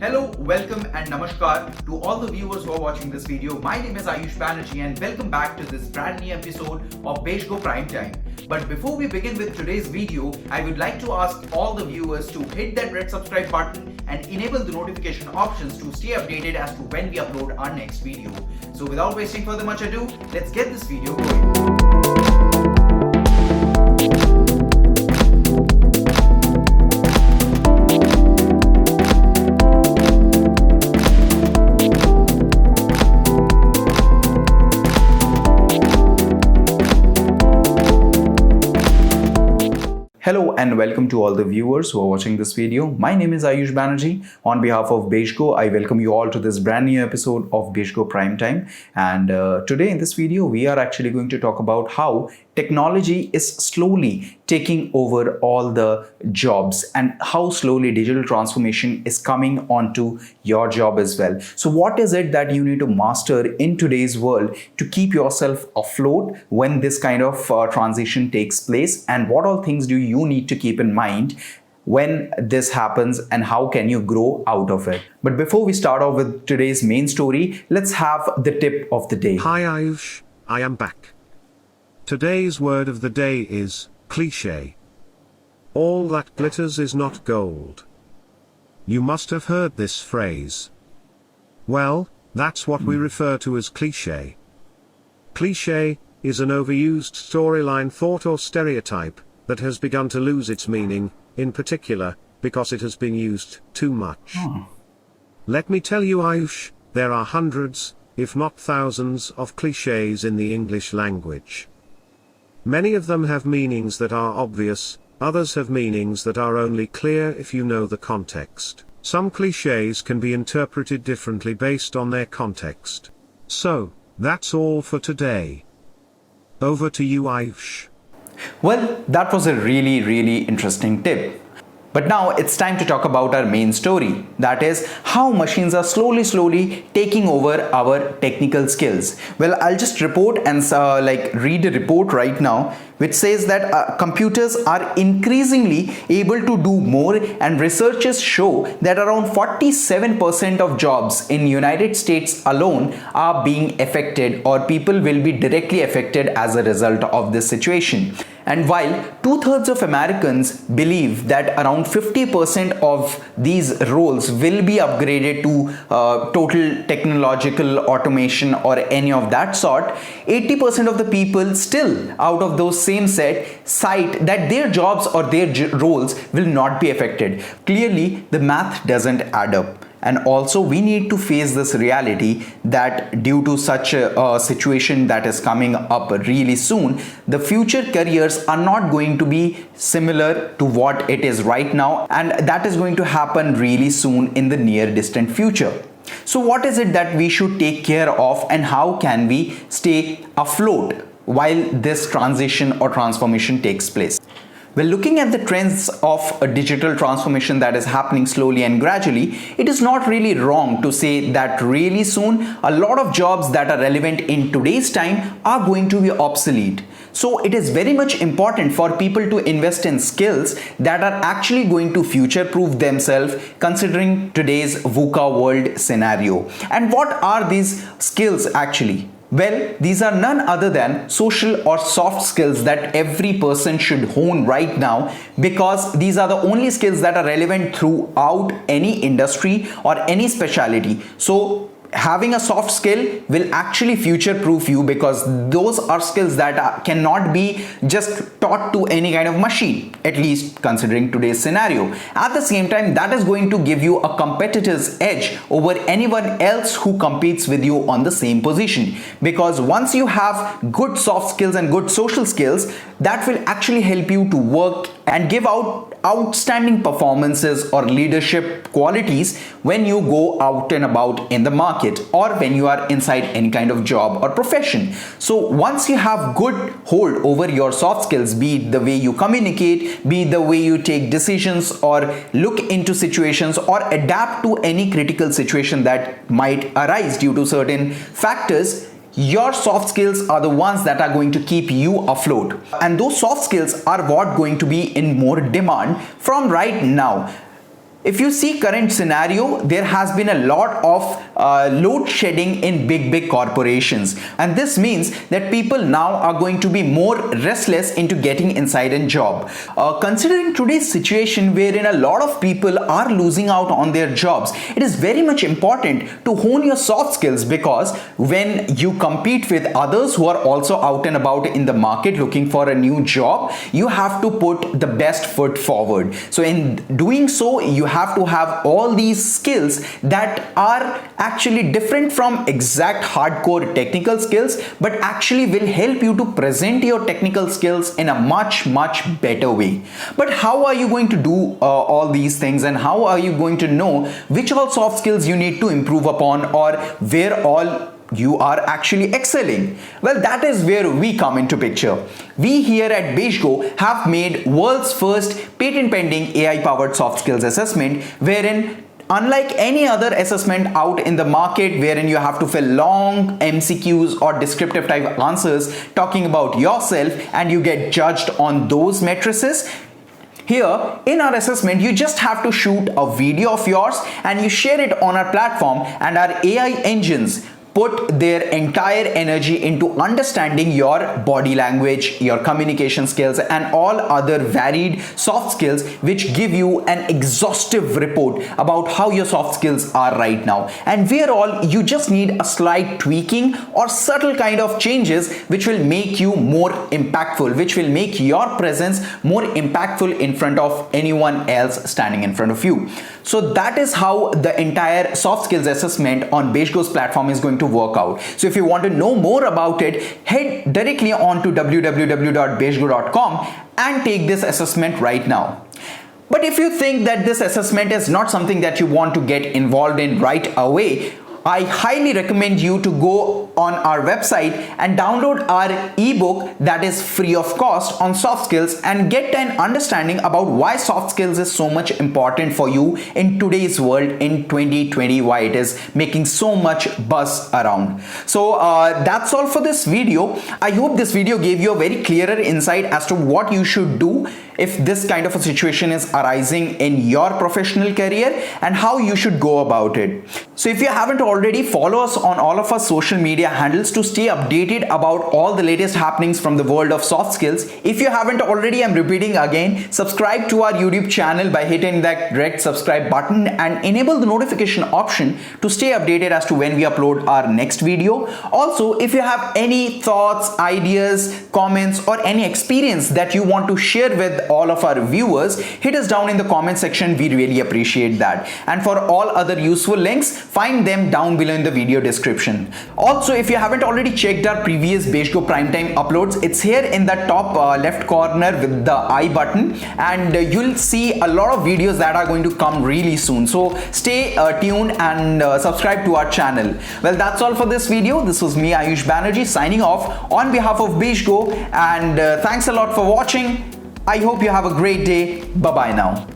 Hello, welcome and namaskar to all the viewers who are watching this video. My name is Ayush Banerjee and welcome back to this brand new episode of BESHGO Prime Time. But before we begin with today's video, I would like to ask all the viewers to hit that red subscribe button and enable the notification options to stay updated as to when we upload our next video. So without wasting further much ado, let's get this video going. Hello and welcome to all the viewers who are watching this video. My name is Ayush Banerjee. On behalf of BESHGO, I welcome you all to this brand new episode of BESHGO Prime Time. And today in this video, we are actually going to talk about how technology is slowly taking over all the jobs and how slowly digital transformation is coming onto your job as well. So what is it that you need to master in today's world to keep yourself afloat when this kind of transition takes place, and what all things do you need to keep in mind when this happens and how can you grow out of it? But before we start off with today's main story, let's have the tip of the day. Hi Ayush, I am back. Today's word of the day is cliché. All that glitters is not gold. You must have heard this phrase. Well, that's what we refer to as cliché. Cliché is an overused storyline thought or stereotype that has begun to lose its meaning, in particular, because it has been used too much. Let me tell you Ayush, there are hundreds, if not thousands, of clichés in the English language. Many of them have meanings that are obvious, others have meanings that are only clear if you know the context. Some clichés can be interpreted differently based on their context. So, that's all for today. Over to you Ayush. Well, that was a really interesting tip. But now it's time to talk about our main story, that is how machines are slowly taking over our technical skills. Well, I'll just report and read a report right now which says that computers are increasingly able to do more, and researchers show that around 47% of jobs in United States alone are being affected, or people will be directly affected as a result of this situation. And while 2/3 of Americans believe that around 50% of these roles will be upgraded to total technological automation or any of that sort, 80% of the people still out of those same set cite that their jobs or their roles will not be affected. Clearly, the math doesn't add up. And also we need to face this reality that due to such a situation that is coming up really soon, the future careers are not going to be similar to what it is right now, and that is going to happen really soon in the near distant future. So what is it that we should take care of, and how can we stay afloat while this transition or transformation takes place? Well, looking at the trends of a digital transformation that is happening slowly and gradually, it is not really wrong to say that really soon a lot of jobs that are relevant in today's time are going to be obsolete. So it is very much important for people to invest in skills that are actually going to future-proof themselves considering today's VUCA world scenario. And what are these skills actually? Well, these are none other than social or soft skills that every person should hone right now, because these are the only skills that are relevant throughout any industry or any specialty. So having a soft skill will actually future-proof you, because those are skills that cannot be just taught to any kind of machine, at least considering today's scenario. At the same time, that is going to give you a competitor's edge over anyone else who competes with you on the same position, because once you have good soft skills and good social skills, that will actually help you to work and give out outstanding performances or leadership qualities when you go out and about in the market, or when you are inside any kind of job or profession. So once you have good hold over your soft skills, be it the way you communicate, be it the way you take decisions or look into situations or adapt to any critical situation that might arise due to certain factors, your soft skills are the ones that are going to keep you afloat, and those soft skills are what going to be in more demand from right now. If you see current scenario, there has been a lot of load shedding in big corporations, and this means that people now are going to be more restless into getting inside a job. Considering today's situation wherein a lot of people are losing out on their jobs, it is very much important to hone your soft skills, because when you compete with others who are also out and about in the market looking for a new job, you have to put the best foot forward. So in doing so, you have to have all these skills that are actually different from exact hardcore technical skills, but actually will help you to present your technical skills in a much better way. But how are you going to do all these things, and how are you going to know which all soft skills you need to improve upon, or where all you are actually excelling? Well, that is where we come into picture. We here at BeigeGo have made world's first patent pending AI powered soft skills assessment, wherein unlike any other assessment out in the market wherein you have to fill long MCQs or descriptive type answers talking about yourself and you get judged on those matrices, here in our assessment you just have to shoot a video of yours and you share it on our platform, and our AI engines put their entire energy into understanding your body language, your communication skills, and all other varied soft skills, which give you an exhaustive report about how your soft skills are right now, and where all you just need a slight tweaking or subtle kind of changes which will make you more impactful, which will make your presence more impactful in front of anyone else standing in front of you. So that is how the entire soft skills assessment on BeigeGo's platform is going to work out. So if you want to know more about it, head directly on to www.beigego.com and take this assessment right now. But if you think that this assessment is not something that you want to get involved in right away, I highly recommend you to go on our website and download our ebook that is free of cost on soft skills, and get an understanding about why soft skills is so much important for you in today's world in 2020, why it is making so much buzz around. So that's all for this video. I hope this video gave you a very clearer insight as to what you should do if this kind of a situation is arising in your professional career and how you should go about it. So if you haven't already, follow us on all of our social media handles to stay updated about all the latest happenings from the world of soft skills. If you haven't already, I'm repeating again, subscribe to our YouTube channel by hitting that red subscribe button and enable the notification option to stay updated as to when we upload our next video. Also, if you have any thoughts, ideas, comments, or any experience that you want to share with all of our viewers, hit us down in the comment section. We really appreciate that. And for all other useful links, find them down below in the video description. Also, if you haven't already checked our previous BeigeGo Primetime uploads, it's here in the top left corner with the I button, and you'll see a lot of videos that are going to come really soon. So stay tuned and subscribe to our channel. Well, that's all for this video. This was me, Ayush Banerjee, signing off on behalf of BeigeGo, and thanks a lot for watching. I hope you have a great day. Bye bye now.